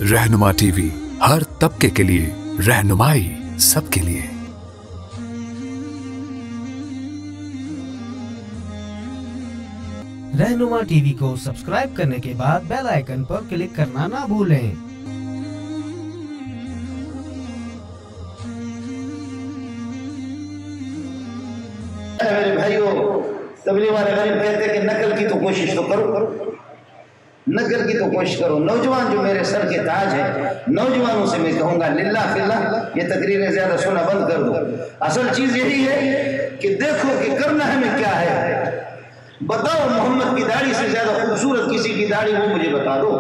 रहनुमा टीवी, हर तबके के लिए रहनुमाई सबके लिए। रहनुमा टीवी को सब्सक्राइब करने के बाद बेल आइकन पर क्लिक करना ना भूलें। मेरे भाइयों, तबलीग वाले गरीब कहते हैं कि नकल की तो कोशिश तो करो, नकल की तो कोशिश करो। नौजवान जो मेरे सर के ताज है, नौजवानों से मैं कहूंगा लिल्ला फिल्ला ये तकरीरें ज्यादा सुना बंद कर दो। असल चीज यही है कि देखो कि करना हमें क्या है। बताओ मोहम्मद की दाढ़ी से ज्यादा खूबसूरत किसी की दाढ़ी वो मुझे बता दो।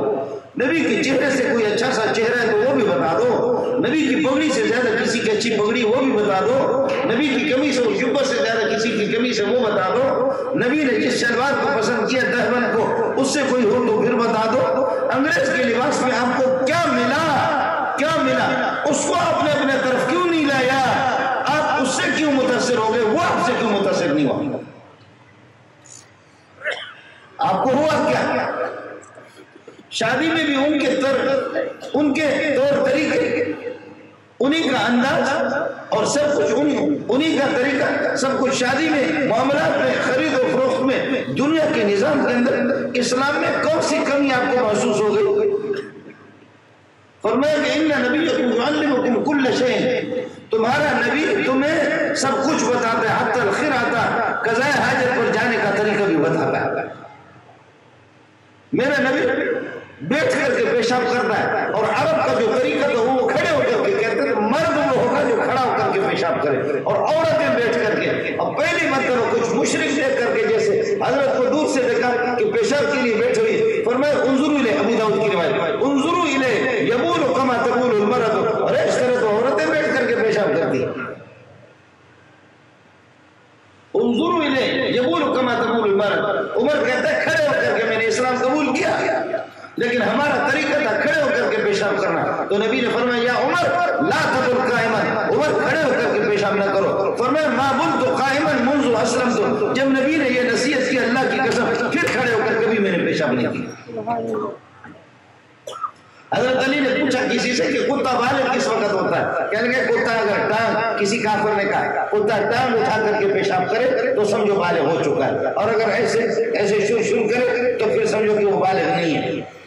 नबी के चेहरे से कोई अच्छा सा चेहरा है तो वो भी बता दो। नबी की पगड़ी से ज्यादा किसी की अच्छी पगड़ी वो भी बता दो। नबी की कमीज और जुब्बा से ज्यादा किसी की कमीज है वो बता दो। नबी ने जिस शलवार को पसंद किया दहबन को, उससे कोई हो तो फिर बता दो। अंग्रेज के लिबास में आपको क्या मिला, क्या मिला, उसको आपने अपने तरफ क्यों नहीं लाया? आप उससे क्यों मुतासिर हो गए, वो आपसे क्यों मुतासिर नहीं हुआ? आपको हुआ क्या? शादी में भी उनके तौर तरीके, उन्हीं का अंदाज और सब कुछ उन्हीं का तरीका, सब कुछ शादी में, मामलात में, खरीद और फरोख्त में, दुनिया के निजाम के अंदर इस्लाम में कौन सी कमी आपको महसूस हो गई? फरमाया कि इन्ना नबिय्यकुम युअल्लिमुकुम कुल्ल शै'इन, तुम्हारा नबी तुम्हें सब कुछ बताता है, हत्तल खिराता, कज़ाए हाजत पर जाने का तरीका भी बताता है। मेरा नबी बैठ करके पेशाब करता है, और अरब का जो तरीका था वो खड़े होकर के कहते थे, मर्द वो होगा जो खड़ा होकर के पेशाब करे, और औरतें बैठ करके। और पहली मरतबा कुछ मुशरिक देख करके, जैसे हजरत को दूर से देखा कि पेशाब के लिए बैठ हुई, फरमाया उन्जुरू इले, अबू दाऊद की रिवायत, उन्जुरू इले यबूलु कमा तबूलुल मरद, और इस तरह तो औरतें बैठ करके पेशाब करती हैं। उन्जुरू इले यबूलु कमा तबूलुल मरद, उमर कहता है खड़े होकर के मैंने इस्लाम कबूल किया, लेकिन हमारा तरीका था खड़े होकर के पेशाब करना। तो नबी ने फरमाया या उमर ला तबुल काइमन, उमर खड़े होकर के पेशाब ना करो। फरमाया मा बुलतु काइमन मुंज़ु अस्लमतु, जब नबी ने ये नसीहत की अल्लाह की कसम, फिर खड़े होकर कभी मैंने पेशाब नहीं किया। हज़रत अली ने पूछा किसी से कि कुत्ता बालिग किस वक्त होता है? कहने लगे कुत्ता अगर टांग, किसी काफिर ने कहा कुत्ता टांग उठा करके पेशाब करे तो समझो बालिग हो चुका है, और अगर ऐसे शुरू करे तो फिर समझो कि वो बालिग नहीं है।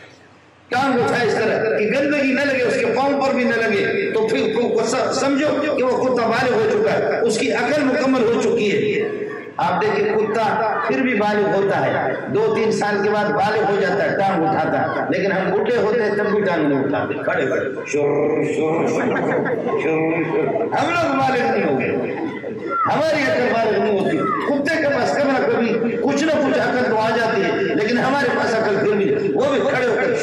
टांग उठाए इस तरह कि गंदगी न लगे, उसके पांव पर भी न लगे, तो फिर समझो कि वो कुत्ता बालिग हो चुका है, उसकी अकल मुकम्मल हो चुकी है। आप देखिए कुत्ता फिर भी बालिग होता है, 2-3 साल के बाद बालिग हो जाता है, टांग उठाता है, लेकिन हम बूढ़े होते हैं तब भी टांग नहीं उठाते, खड़े खड़े हम लोग बालिग नहीं हो गए, हमारी अकल बालिग नहीं होती। कुत्ते के पास कभी ना कभी कुछ ना कुछ अकल तो आ जाती है, लेकिन हमारे पास अकल फिर भी, वो भी खड़े होकर